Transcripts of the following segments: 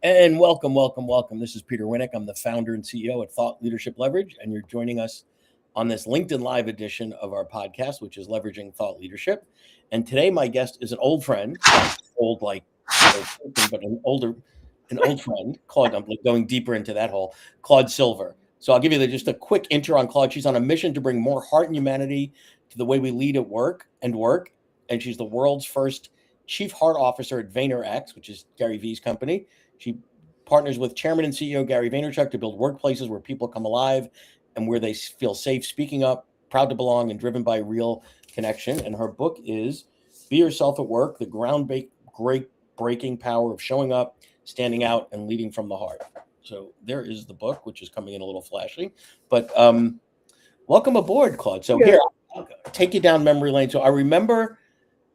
And welcome, welcome, welcome. This is Peter Winnick. I'm the founder and CEO at Thought Leadership Leverage, and you're joining us on this LinkedIn Live edition of our podcast, which is Leveraging Thought Leadership. And today, my guest is an old friend, not old like, but an old friend, Claude. I'm going deeper into that hole, Claude Silver. So I'll give you just a quick intro on Claude. She's on a mission to bring more heart and humanity to the way we lead at work. And she's the world's first Chief Heart Officer at VaynerX, which is Gary Vee's company. She partners with Chairman and CEO Gary Vaynerchuk to build workplaces where people come alive and where they feel safe speaking up, proud to belong, and driven by real connection. And her book is Be Yourself at Work, the groundbreaking power of showing up, standing out, and leading from the heart. So there is the book, which is coming in a little flashy. But welcome aboard, Claude. So here, I'll take you down memory lane. So I remember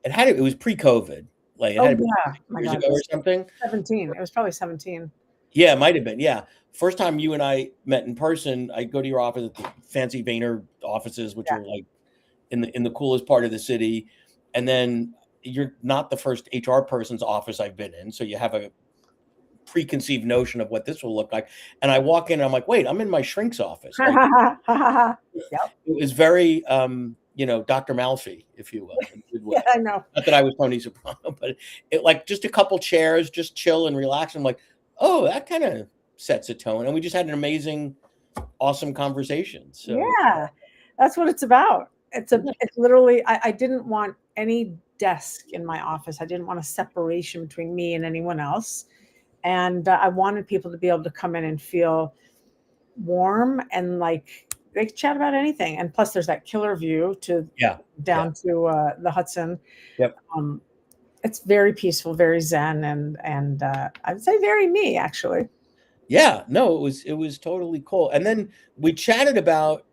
it was pre-COVID. Like it had years ago or something. 17. It was probably 17. Yeah, it might have been. Yeah. First time you and I met in person, I go to your office at the fancy Vayner offices, which are like in the coolest part of the city. And then you're not the first HR person's office I've been in. So you have a preconceived notion of what this will look like. And I walk in and I'm like, wait, I'm in my shrink's office. Like, Yep. It was very Dr. Malfi, if you will. Yeah, I know. Not that I was Tony Soprano, but it like just a couple chairs, just chill and relax. I'm like, oh, that kind of sets a tone. And we just had an amazing, awesome conversation. So yeah, that's what it's about. It's literally, I didn't want any desk in my office. I didn't want a separation between me and anyone else. And I wanted people to be able to come in and feel warm and like they could chat about anything. And plus there's that killer view down to the Hudson. Yep. It's very peaceful, very zen, and I'd say very me, actually. Yeah, no, it was totally cool. And then we chatted about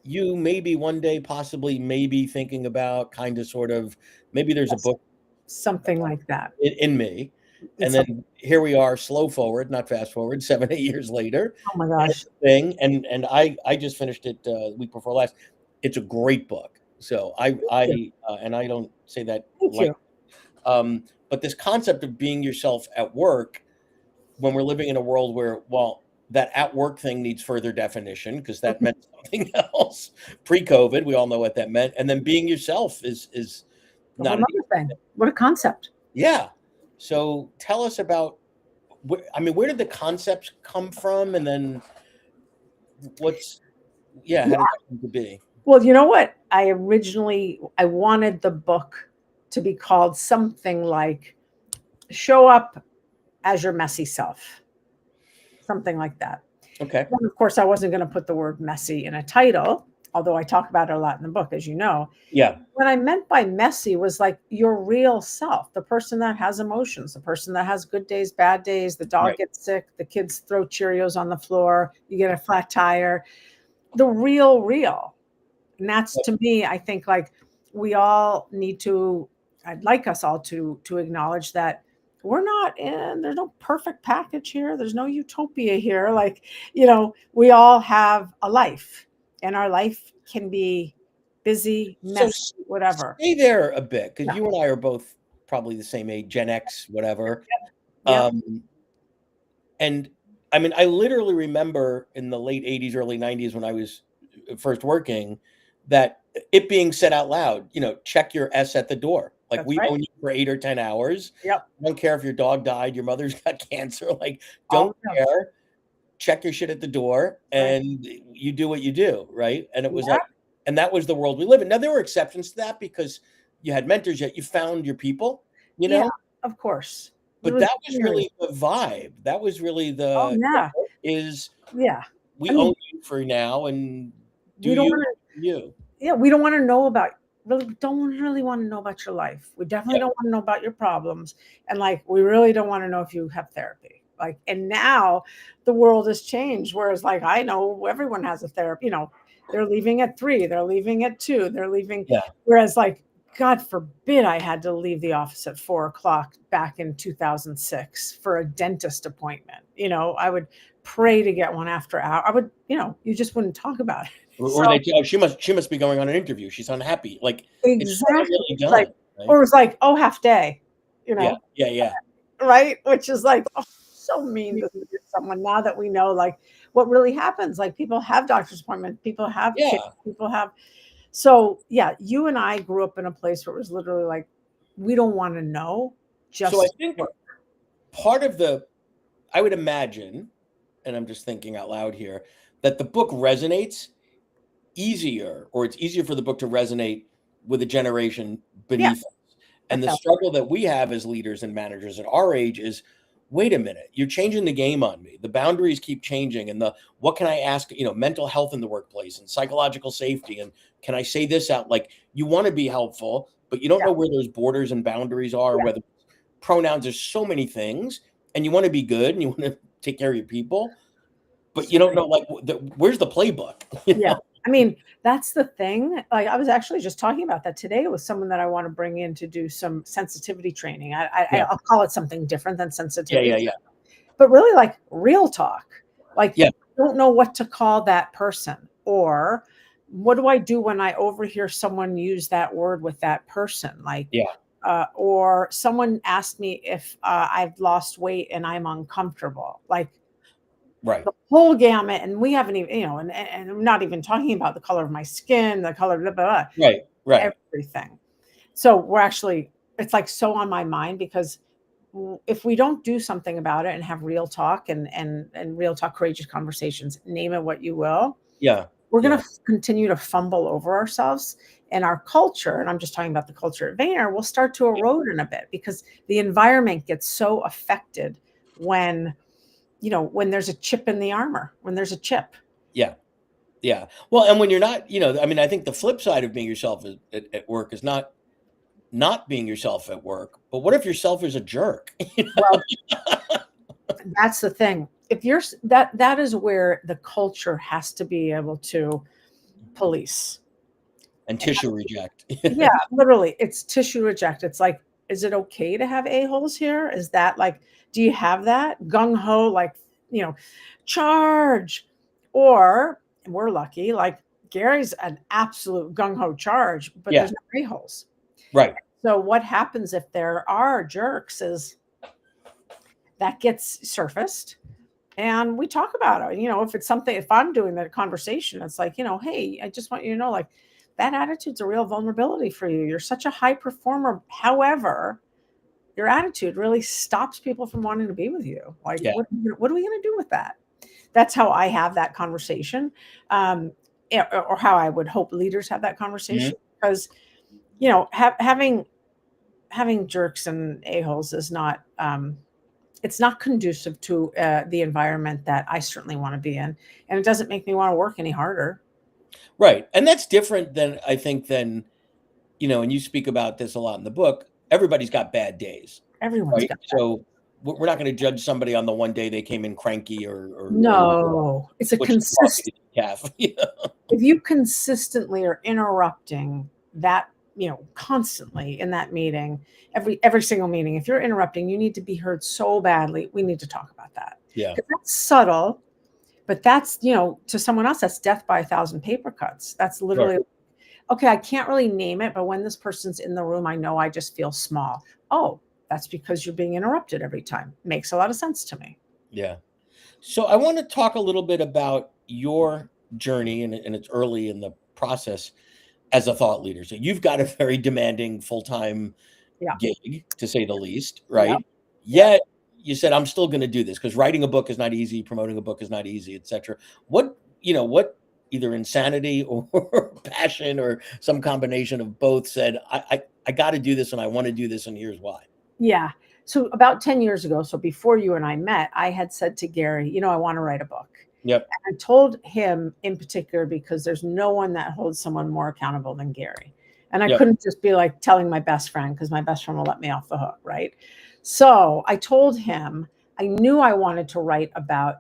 you maybe one day, possibly maybe thinking about kind of sort of maybe there's a book. Something like that. In me. And then here we are, slow forward, not fast forward, 7-8 years later. Oh my gosh. And I just finished it the week before last. It's a great book. So I don't say that Thank you. But this concept of being yourself at work, when we're living in a world where, well, that at work thing needs further definition because that meant something else pre-COVID. We all know what that meant. And then being yourself is not another thing. What a concept. Yeah. So tell us about, where did the concepts come from? And then how did it come to be? Well, you know what? I wanted the book to be called something like Show Up as Your Messy Self. Something like that. Okay. And of course, I wasn't going to put the word messy in a title, although I talk about it a lot in the book, as you know. Yeah. What I meant by messy was like your real self, the person that has emotions, the person that has good days, bad days, the dog gets sick, the kids throw Cheerios on the floor, you get a flat tire, the real. And that's to me, I think like we all need to, I'd like us all to acknowledge that there's no perfect package here. There's no utopia here. Like, we all have a life. And our life can be busy, messy, whatever. Stay there a bit, because you and I are both probably the same age, Gen X, whatever. Yep. And I literally remember in the late 80s, early 90s when I was first working, that it being said out loud, check your S at the door. Like That's we right. own you for 8 or 10 hours. Yep. I don't care if your dog died, your mother's got cancer. Like, don't care. Check your shit at the door and you do what you do, right? And it was and that was the world we live in. Now there were exceptions to that because you had mentors, yet you found your people, Yeah, of course. But that was really the vibe. That was really we own you for now and we don't want to know about don't really want to know about your life. We definitely don't want to know about your problems. And like, we really don't want to know if you have therapy. Like, and now the world has changed. Whereas like, I know everyone has a therapy, they're leaving at 3, they're leaving at 2, they're leaving. Yeah. Whereas like, God forbid I had to leave the office at 4:00 back in 2006 for a dentist appointment. I would pray to get one after hour. I would, you just wouldn't talk about it. Or they she must be going on an interview. She's unhappy. Like exactly. It's really done, right? Or it was like, half day, Yeah. right? Which is like, so mean to someone now that we know like what really happens. Like people have doctor's appointments, people have kids, Yeah. people have. So yeah, you and I grew up in a place where it was literally like, we don't want to know, So I just think work. part of I would imagine, and I'm just thinking out loud here, that the book resonates easier, or it's easier for the book to resonate with a generation Yeah, beneath us. And the 1,000. struggle that we have as leaders and managers at our age is, wait a minute, you're changing the game on me. The boundaries keep changing, and what can I ask, mental health in the workplace and psychological safety. And can I say this out? Like, you want to be helpful, but you don't Yeah, know where those borders and boundaries are, yeah, whether pronouns, there's so many things, and you want to be good and you want to take care of your people, but you so don't many. know, like, where's the playbook? Yeah. I mean, that's the thing. Like I was actually just talking about that today with someone that I want to bring in to do some sensitivity training. Yeah. I'll call it something different than Yeah. sensitivity, Yeah. Yeah. but really like real talk. Like, Yeah. I don't know what to call that person, or what do I do when I overhear someone use that word with that person? Like, Yeah. or someone asked me if I've lost weight and I'm uncomfortable. Like, Right. the whole gamut, and we haven't even, and I'm not even talking about the color of my skin, the color, blah, blah, blah, Right. Right. everything. So we're actually, it's like so on my mind because if we don't do something about it and have real talk and real talk, courageous conversations, name it what you will, Yeah. we're going Yeah. to continue to fumble over ourselves, and our culture, and I'm just talking about the culture at Vayner, will start to erode in a bit because the environment gets so affected when when there's a chip in the armor, when there's a chip. Yeah. Yeah. Well, and when you're not, I mean, I think the flip side of being yourself at work is not being yourself at work. But what if yourself is a jerk? Well, that's the thing. If you're that is where the culture has to be able to police. And tissue reject. Yeah, literally, it's tissue reject. It's like, is it okay to have a-holes here? Is that like, do you have that gung ho, like, you know, charge? Or we're lucky, like Gary's an absolute gung ho charge, but Yeah. there's no a-holes. Right. So what happens if there are jerks is that gets surfaced and we talk about it. If it's something, if I'm doing that conversation, it's like, hey, I just want you to know, like, that attitude's a real vulnerability for you. You're such a high performer. However, your attitude really stops people from wanting to be with you. Like, Yeah. what are we going to do with that? That's how I have that conversation. Or how I would hope leaders have that Mhm. conversation, because, having jerks and a-holes is not, it's not conducive to the environment that I certainly want to be in. And it doesn't make me want to work any harder. Right. And that's different than, I think, and you speak about this a lot in the book. Everybody's got bad days, Everyone's right? got that. So we're not going to judge somebody on the one day they came in cranky or No, it's a switched the coffee consistent. to decaf. If you consistently are interrupting that, constantly in that meeting, every single meeting, if you're interrupting, you need to be heard so badly. We need to talk about that Yeah. because that's subtle, but that's, to someone else, that's death by a thousand paper cuts. That's Right. literally, okay, I can't really name it, but when this person's in the room, I know I just feel small. Oh, that's because you're being interrupted every time. Makes a lot of sense to me. Yeah. So I want to talk a little bit about your journey, and it's early in the process as a thought leader. So you've got a very demanding full-time Yeah. gig, to say the least, Yep. right? Yep. Yet you said, I'm still going to do this because writing a book is not easy, promoting a book is not easy, etc. What either insanity or passion or some combination of both said, I got to do this and I want to do this, and here's why. Yeah. So about 10 years ago, so before you and I met, I had said to Gary, I want to write a book. Yep. And I told him in particular because there's no one that holds someone more accountable than Gary. And I Yep. couldn't just be like telling my best friend because my best friend will let me off the hook, right? So I told him I knew I wanted to write about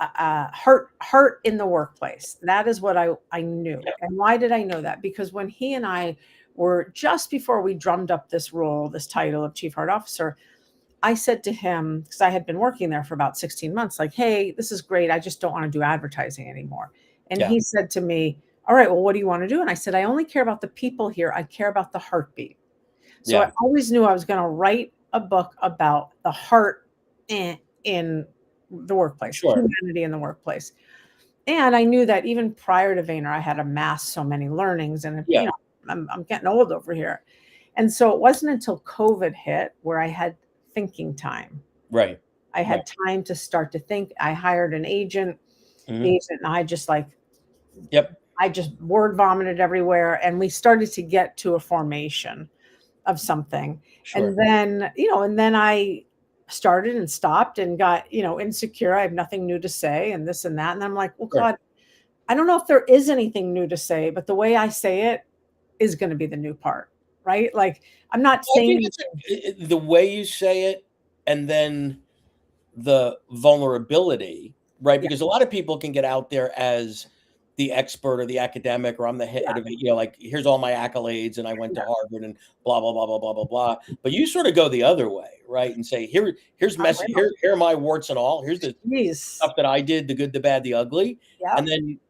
hurt in the workplace. That is what I knew. Yep. And why did I know that? Because when he and I were just before we drummed up this role, this title of Chief Heart Officer, I said to him, because I had been working there for about 16 months, like, hey, this is great. I just don't want to do advertising anymore. And Yeah. he said to me, all right, well, what do you want to do? And I said, I only care about the people here. I care about the heartbeat. So Yeah. I always knew I was going to write a book about the heart in the workplace, Sure. humanity in the workplace. And I knew that even prior to Vayner, I had amassed so many learnings, and Yeah. I'm getting old over here. And so it wasn't until COVID hit where I had thinking time. Right. I Right. had time to start to think. I hired an agent. The Mhm. agent and Yep. I just word vomited everywhere, and we started to get to a formation of something. Sure. And then, and then I started and stopped and got, insecure. I have nothing new to say and this and that. And I'm like, well, Sure. Claude, I don't know if there is anything new to say, but the way I say it is going to be the new part, right? Like, I'm not I think saying it's the way you say it, and then the vulnerability, right? yeah, Because a lot of people can get out there as the expert or the academic, or I'm the head yeah, of it, like here's all my accolades and I went to yeah. Harvard and blah blah blah blah blah blah blah. But you sort of go the other way, right? And say, here's I messy, will. here are my warts and all. Here's the Jeez. stuff that I did, the good, the bad, the ugly. And Yep. then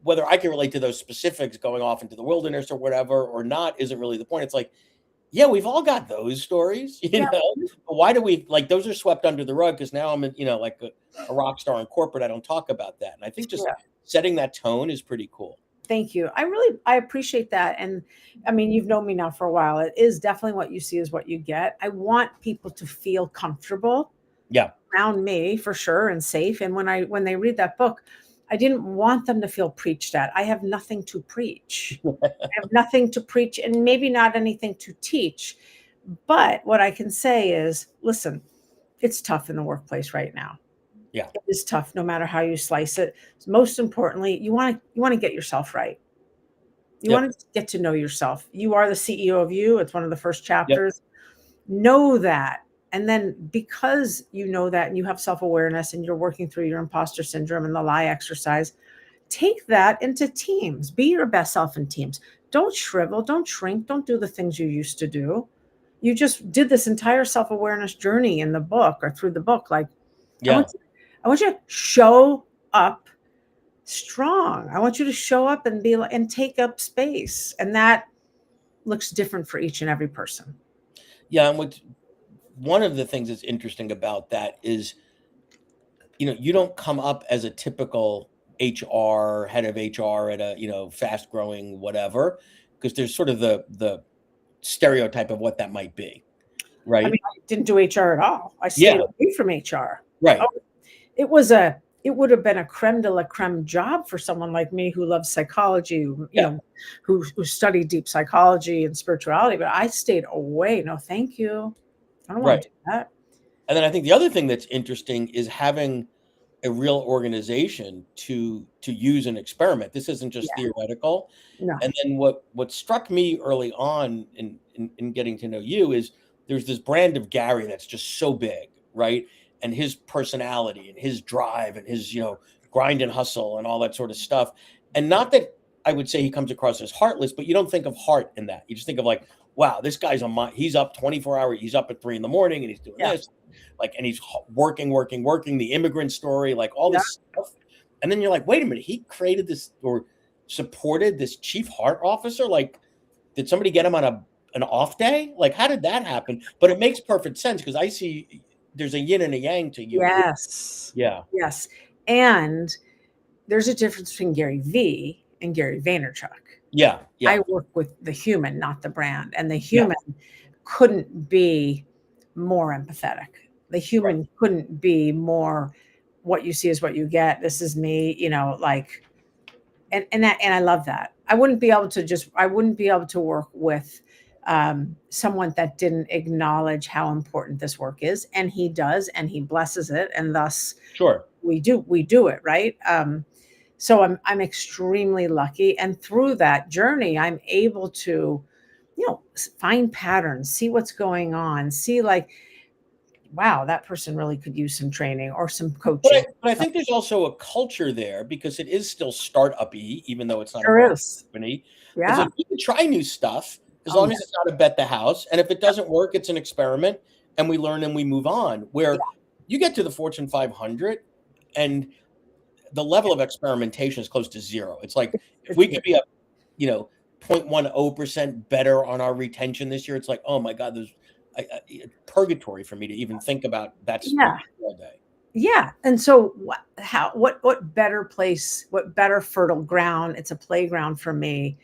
whether I can relate to those specifics going off into the wilderness or whatever or not isn't really the point. It's like, yeah, we've all got those stories, Yeah. But why do we like those are swept under the rug? Because now I'm, like a rock star in corporate. I don't talk about that, and I think just Yeah. setting that tone is pretty cool. Thank you. I appreciate that. And I mean, you've known me now for a while. It is definitely what you see is what you get. I want people to feel comfortable Yeah, around me for sure and safe. And when they read that book, I didn't want them to feel preached at. I have nothing to preach. I have nothing to preach and maybe not anything to teach. But what I can say is, listen, it's tough in the workplace right now. yeah, It is tough no matter how you slice it. Most importantly, you want to get yourself right. You yep, want to get to know yourself. You are the CEO of you. It's one of the first yep, chapters. Know that. And then because you know that and you have self-awareness and you're working through your imposter syndrome and the lie exercise, take that into teams. Be your best self in teams. Don't shrivel, don't shrink, don't do the things you used to do. You just did this entire self-awareness journey in the book or through the book. Like I yeah, want you, I want you to show up strong. I want you to show up and be like and take up space. And that looks different for each and every person. yeah. And what one of the things that's interesting about that is, you don't come up as a typical HR head of HR at a fast growing whatever, because there's sort of the stereotype of what that might be, I mean, right? I didn't do HR at all. I stayed Yeah, away from HR. Oh, right. it would have been a creme de la creme job for someone like me who loves psychology, Yeah, who studied deep psychology and spirituality, but I stayed away. No, thank you. I don't want right. to do that. And then I think the other thing that's interesting is having a real organization to use an experiment. This isn't just Yeah. theoretical. No. And then what struck me early on in getting to know you is there's this brand of Gary that's just so big, right? And his personality and his drive and his, grind and hustle and all that sort of stuff. And not that I would say he comes across as heartless, but you don't think of heart in that. You just think of like, wow, this guy's he's up 24 hours, he's up at 3 in the morning and he's doing Yeah. this, like, and he's working, working, working, the immigrant story, like all Yeah. this stuff. And then you're like, wait a minute, he created this or supported this chief heart officer. Like, did somebody get him on an off day? Like, how did that happen? But it makes perfect sense because I see there's a yin and a yang to you and Yes. yeah, Yes. And there's a difference between Gary V and Gary Vaynerchuk. yeah, I yeah, work with the human, not the brand. And the yeah, human couldn't be more empathetic. The right, human couldn't be more what you see is what you get. This is me, like and I love that. I wouldn't be able to work with someone that didn't acknowledge how important this work is. And he does, and he blesses it. And thus sure, we do it, right? So I'm extremely lucky. And through that journey, I'm able to, find patterns, see what's going on, see like, wow, that person really could use some training or some But coaching. I think there's also a culture there because it is still startup-y, even though it's not a Sure growing is. company. It's Yeah. like you can try new stuff as Oh long yeah. as it's not a bet the house, and if it Yep. doesn't work, it's an experiment, and we learn and we move on. Yeah. Where you get to the Fortune 500, and the level of experimentation is close to zero. It's like if It's we could be up, you know, 0.10% better on our retention this year, it's like, oh my God, there's purgatory for me to even think about that's yeah. all day. Yeah. And so what better place, what better fertile ground? It's a playground for me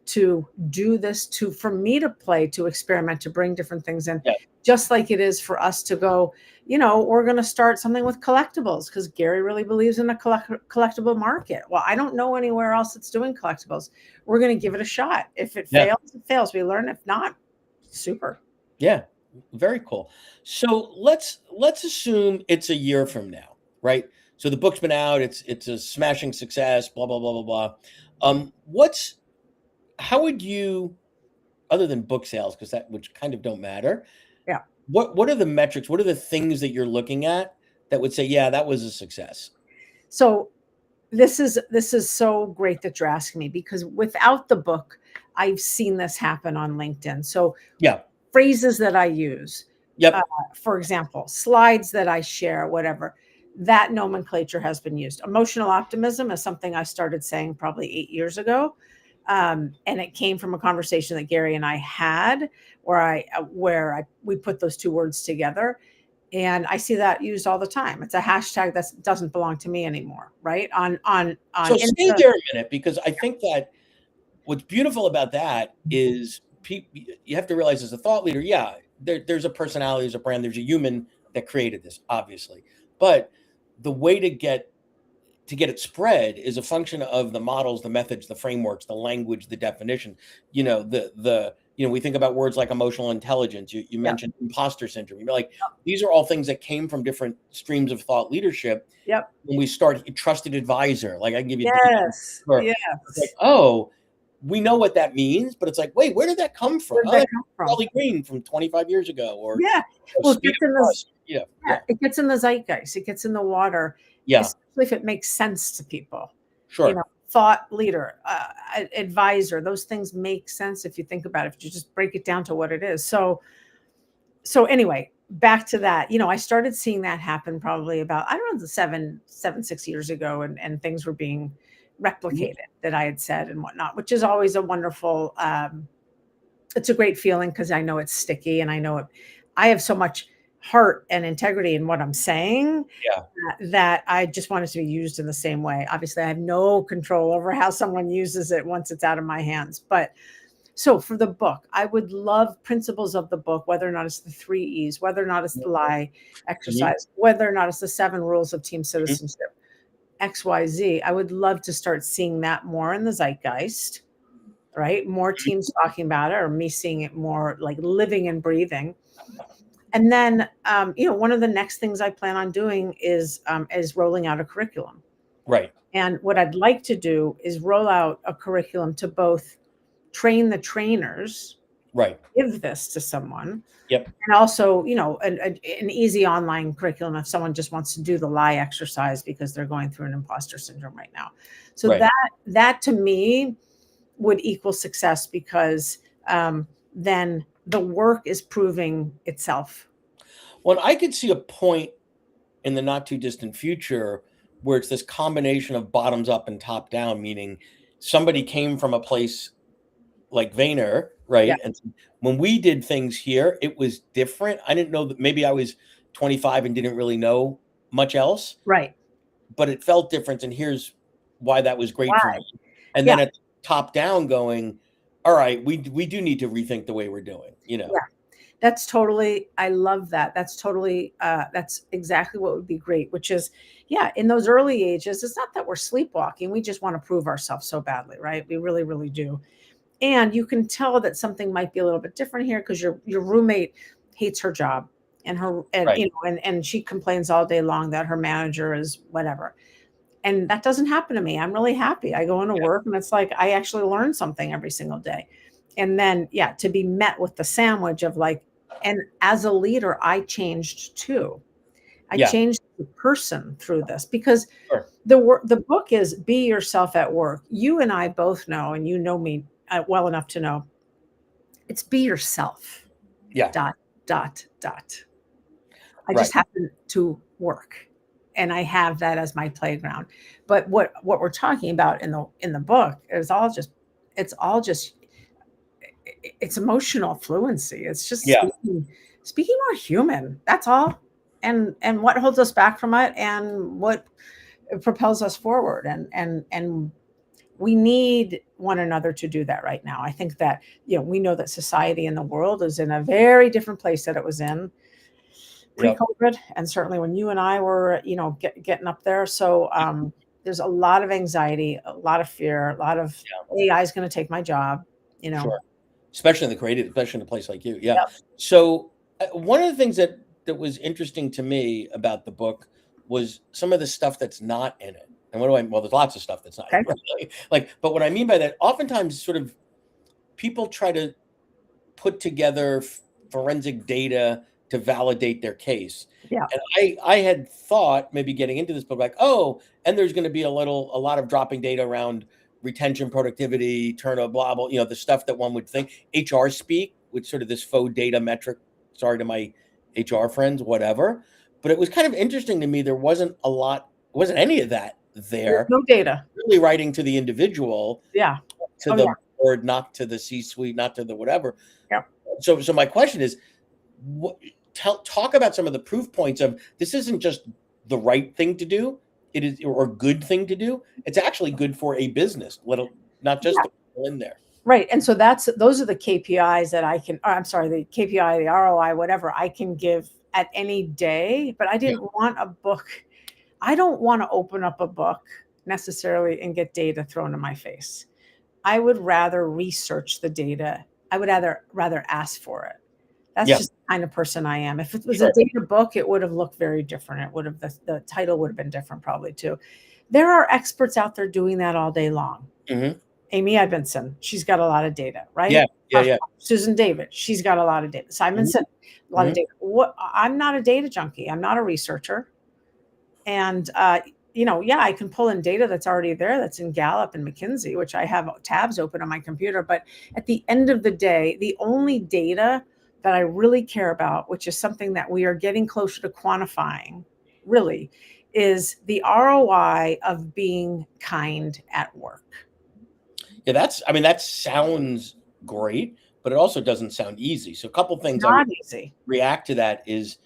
to do this, for me to play, to experiment, to bring different things in, Yeah. just like it is for us to go, we're going to start something with collectibles because Gary really believes in a collectible market. Well, I don't know anywhere else that's doing collectibles. We're going to give it a shot. If it Yeah. fails, it fails. We learn. If not, super. Yeah. Very cool. So let's assume it's a year from now, right? So the book's been out, it's a smashing success, blah blah blah blah blah. What's how would you, other than book sales, because that which kind of don't matter, Yeah. what are the metrics? What are the things that you're looking at that would say, yeah, that was a success? So this is so great that you're asking me, because without the book, I've seen this happen on LinkedIn. So Yeah. phrases that I use, Yep. for example, slides that I share, whatever, that nomenclature has been used. Emotional optimism is something I started saying probably 8 years ago. And it came from a conversation that Gary and I had where we put those two words together. And I see that used all the time. It's a hashtag that doesn't belong to me anymore, right? On So stay Insta. there a minute, because I think that what's beautiful about that is you have to realize, as a thought leader, yeah, there's a personality, there's a brand, there's a human that created this, obviously. But the way to get it spread is a function of the models, the methods, the frameworks, the language, the definition. We think about words like emotional intelligence. You Yep. mentioned imposter syndrome. You're like, these are all things that came from different streams of thought leadership. Yep. When we start a trusted advisor, like I can give you Yes. or it's like, Yes. oh, we know what that means, but it's like, wait, where did that come from? Where did Oh, that that's come from? Charlie Green from 25 years ago, or Yeah. Well, it Speed gets of in the Trust. Yeah, yeah, yeah, it gets in the zeitgeist. It gets in the water, yeah, especially if it makes sense to people. sure, Thought leader, advisor, those things make sense if you think about it, if you just break it down to what it is. So anyway, back to that. I started seeing that happen probably about, I don't know, 6 years ago, and things were being mhm, replicated that I had said and whatnot, which is always a wonderful, it's a great feeling because I know it's sticky and I know it. I have so much heart and integrity in what I'm saying yeah, that I just want it to be used in the same way. Obviously, I have no control over how someone uses it once it's out of my hands. But so for the book, I would love principles of the book, whether or not it's the 3 E's, whether or not it's the lie mhm, exercise, whether or not it's the 7 rules of team mhm, citizenship, XYZ. I would love to start seeing that more in the zeitgeist, right? More mhm. teams talking about it, or me seeing it more like living and breathing. And then, one of the next things I plan on doing is rolling out a curriculum. Right, And what I'd like to do is roll out a curriculum to both train the trainers, right, give this to someone, yep, and also, an easy online curriculum if someone just wants to do the lie exercise because they're going through an imposter syndrome right now. So right. that to me would equal success, because then the work is proving itself. Well, I could see a point in the not too distant future where it's this combination of bottoms up and top down, meaning somebody came from a place like Vayner, Yeah, right? And when we did things here, it was different. I didn't know that, maybe I was 25 and didn't really know much else, right. but it felt different. And here's why that was great for Why? me. And Yeah, then at top down going, all right, we do need to rethink the way we're doing. yeah. That's totally, I love that. That's totally, that's exactly what would be great, which is, yeah, in those early ages, it's not that we're sleepwalking. We just want to prove ourselves so badly, right? We really, really do. And you can tell that something might be a little bit different here because your roommate hates her job, and her and Right. and she complains all day long that her manager is whatever. And that doesn't happen to me. I'm really happy. I go into Yeah. work and it's like I actually learn something every single day. And then, yeah, to be met with the sandwich of like, and as a leader, I changed too. I Yeah. changed the person through this, because Sure. the book is Be Yourself at Work. You and I both know, and you know me well enough to know, it's be yourself. Yeah. Dot dot dot. I Right. just happen to work, and I have that as my playground. But what we're talking about in the book is all just, it's all just, it's emotional fluency. It's just Yeah. speaking more human. That's all. and what holds us back from it, and what propels us forward. And we need one another to do that right now. I think that, we know that society and the world is in a very different place that it was in Yep. pre-COVID, and certainly when you and I were, getting up there. So there's a lot of anxiety, a lot of fear, a lot of AI is going to take my job. Sure. Especially in the creative, especially in a place like you. Yeah. Yep. So one of the things that was interesting to me about the book was some of the stuff that's not in it. And what do I? Well, there's lots of stuff that's not in Okay. it. Like, but what I mean by that, oftentimes, sort of people try to put together forensic data to validate their case. Yeah. And I had thought maybe getting into this book, like, oh, and there's going to be a lot of dropping data around retention, productivity, turnover, blah, blah, the stuff that one would think HR speak with sort of this faux data metric. Sorry to my HR friends, whatever. But it was kind of interesting to me. There wasn't any of that There's there. no data. Really writing to the individual, Yeah. to Oh, the yeah. board, not to the C-suite, not to the whatever. Yep. So my question is, talk about some of the proof points of this isn't just the right thing to do, it is, or a good thing to do. It's actually good for a business, not just Yeah. the people in there. Right. And so those are the KPIs that I can, I'm sorry, the KPI, the ROI, whatever I can give at any day. But I didn't want a book. I don't want to open up a book necessarily and get data thrown in my face. I would rather research the data. I would rather ask for it. That's Yeah. just the kind of person I am. If it was Sure. a data book, it would have looked very different. It would have, the title would have been different probably too. There are experts out there doing that all day long. Mm-hmm. Amy Edmondson, she's got a lot of data, right? Yeah. Susan David, she's got a lot of data. Simon Sinek, a lot of data. I'm not a data junkie. I'm not a researcher. And I can pull in data that's already there, that's in Gallup and McKinsey, which I have tabs open on my computer. But at the end of the day, the only data that I really care about, which is something that we are getting closer to quantifying, really, is the ROI of being kind at work. Yeah, that sounds great, but it also doesn't sound easy. So a couple things I Not would easy. react to that is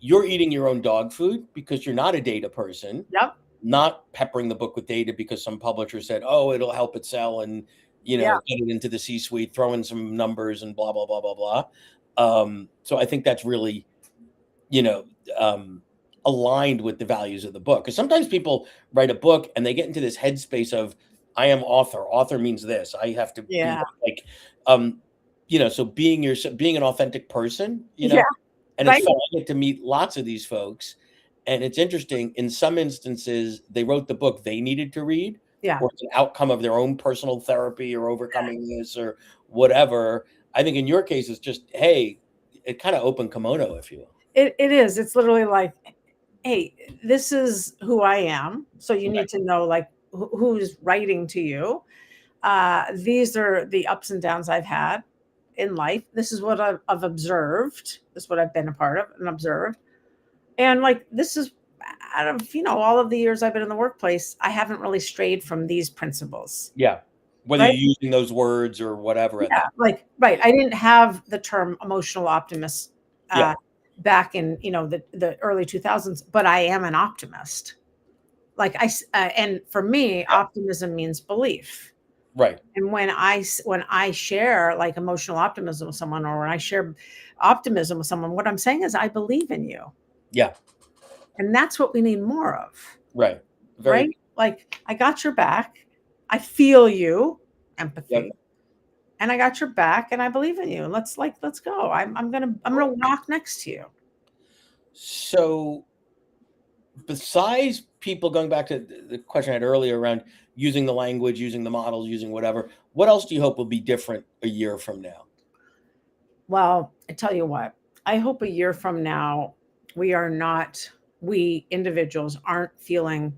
you're eating your own dog food because you're not a data person. Yep. Not peppering the book with data because some publisher said, oh, it'll help it sell and, Yeah. get it into the C-suite, throw in some numbers and blah, blah, blah, blah, blah. So I think that's really, aligned with the values of the book. Because sometimes people write a book and they get into this headspace of, I am author. Author means this. I have to be like, so being an authentic person, Yeah. and it's fun. I get to meet lots of these folks. And it's interesting. In some instances, they wrote the book they needed to read, Yeah. or it's an outcome of their own personal therapy or overcoming this or whatever. I think in your case, it's just, hey, it kind of open kimono, if you will. It is. It's literally like, hey, this is who I am. So you need to know like who's writing to you. These are the ups and downs I've had in life. This is what I've observed. This is what I've been a part of and observed. And like, this is out of, all of the years I've been in the workplace, I haven't really strayed from these principles. Yeah. Whether Right? you're using those words or whatever. Yeah, right. I didn't have the term emotional optimist back in, the early 2000s, but I am an optimist. Like and for me, optimism means belief. Right. And when I share like emotional optimism with someone, or when I share optimism with someone, what I'm saying is I believe in you. Yeah. And that's what we need more of. Right. Right? Like, I got your back. I feel you, empathy. Yep. And I got your back and I believe in you. Let's go. I'm gonna walk next to you. So besides people, going back to the question I had earlier around using the language, using the models, using whatever, what else do you hope will be different a year from now? Well, I tell you what, I hope a year from now, we individuals aren't feeling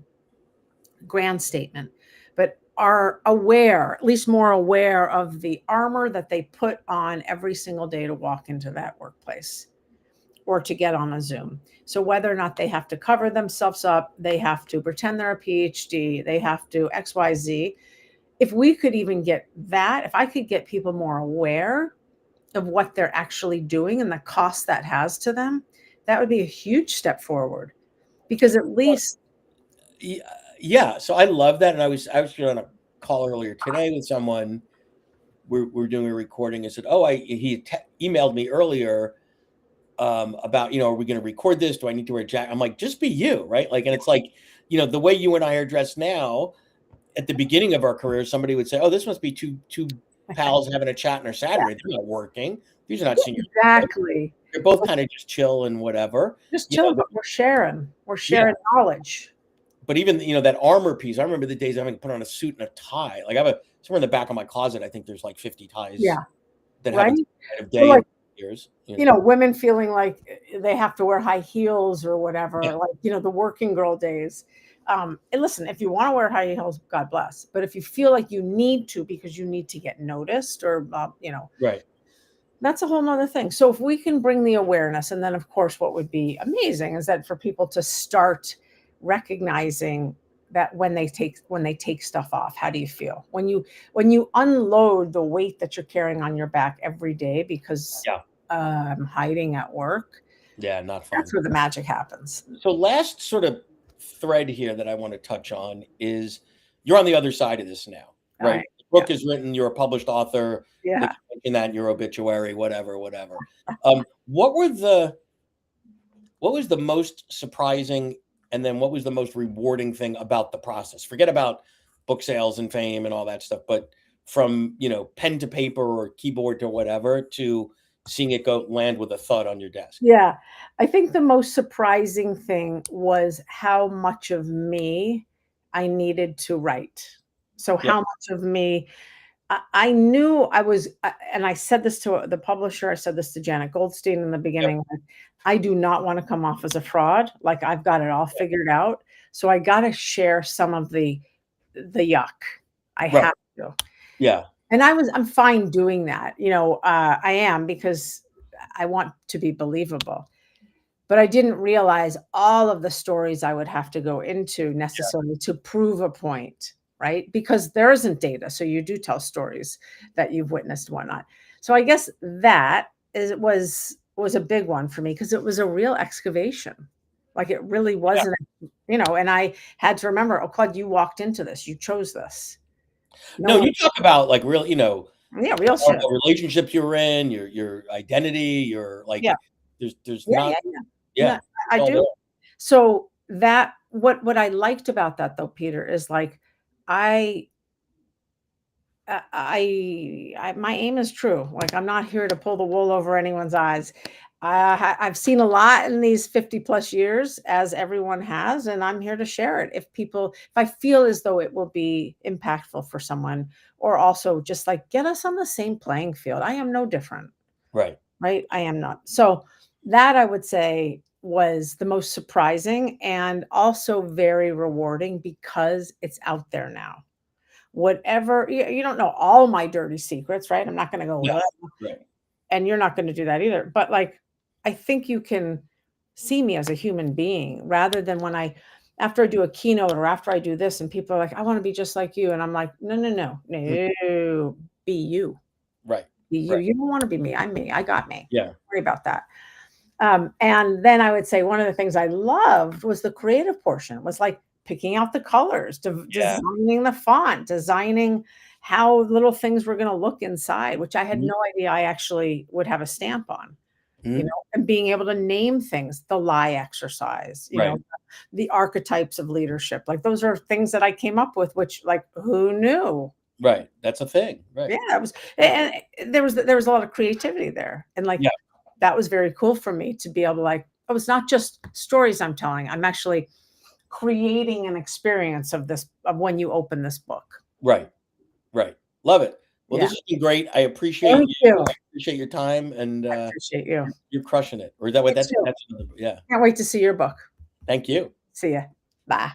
grand statement, but are aware, at least more aware of the armor that they put on every single day to walk into that workplace or to get on a Zoom. So whether or not they have to cover themselves up, they have to pretend they're a PhD, they have to XYZ. If we could even get that, if I could get people more aware of what they're actually doing and the cost that has to them, that would be a huge step forward, because at least Yeah. So I love that. And I was on a call earlier today with someone. We're doing a recording and said, oh, he emailed me earlier about, are we going to record this? Do I need to wear a jacket? I'm like, just be you, right? Like, and it's like, the way you and I are dressed now, at the beginning of our career, somebody would say, oh, this must be two pals having a chat on a Saturday. They're not working. These are not senior. exactly. They're both kind of just chill and whatever. Just chill, but we're sharing knowledge. But even, that armor piece, I remember the days having to put on a suit and a tie. Like I have somewhere in the back of my closet, I think there's like 50 ties. Yeah. That right. Have day like, years. Women feeling like they have to wear high heels or whatever, like, the working girl days. And listen, if you want to wear high heels, God bless. But if you feel like you need to, because you need to get noticed or, right. That's a whole nother thing. So if we can bring the awareness, and then of course, what would be amazing is that for people to start recognizing that when they take stuff off, how do you feel when you unload the weight that you're carrying on your back every day because I'm hiding at work? Yeah, not fun. That's where the magic happens. So last sort of thread here that I want to touch on is you're on the other side of this now, right? The book is written, you're a published author. Yeah. In that your obituary, whatever. What was the most surprising, and then what was the most rewarding thing about the process? Forget about book sales and fame and all that stuff, but from, pen to paper or keyboard to whatever, to seeing it land with a thud on your desk. Yeah. I think the most surprising thing was how much of me I needed to write. So how much of me I knew I was, and I said this to the publisher, I said this to Janet Goldstein in the beginning, I do not want to come off as a fraud. Like I've got it all figured out. So I got to share some of the yuck. I have to. Yeah. And I'm fine doing that. I am, because I want to be believable. But I didn't realize all of the stories I would have to go into necessarily to prove a point. Right? Because there isn't data. So you do tell stories that you've witnessed and whatnot. So I guess that was a big one for me, because it was a real excavation. Like it really wasn't, and I had to remember, oh, Claude, you walked into this, you chose this. No, you talk about like real, real shit. The relationships you're in, your identity, your like, there's not. I do. So that, what I liked about that though, Peter, is like, my aim is true. Like I'm not here to pull the wool over anyone's eyes. I've seen a lot in these 50 plus years, as everyone has, and I'm here to share it. If I feel as though it will be impactful for someone, or also just like get us on the same playing field. I am no different. Right. I am not. So that, I would say, was the most surprising and also very rewarding, because it's out there now. Whatever, you don't know all my dirty secrets, right? I'm not going to go, and you're not going to do that either. But like, I think you can see me as a human being, rather than after I do a keynote or after I do this and people are like, I want to be just like you. And I'm like, no, be you. Right. Be you. You don't want to be me. I'm me. I got me. Yeah. Don't worry about that. And then I would say one of the things I loved was the creative portion. It was like picking out the colors, designing the font, designing how little things were going to look inside, which I had no idea I actually would have a stamp on, and being able to name things, the lie exercise, the archetypes of leadership. Like those are things that I came up with, which like, who knew? Right. That's a thing. Right. Yeah. It was, and there was a lot of creativity there. And like, that was very cool for me to be able to like, oh, it's not just stories I'm telling. I'm actually creating an experience of when you open this book. Right. Love it. Well, this has been great. I appreciate you. I appreciate your time, and I appreciate you. You're crushing it. Or is that what that's? Yeah. Can't wait to see your book. Thank you. See ya. Bye.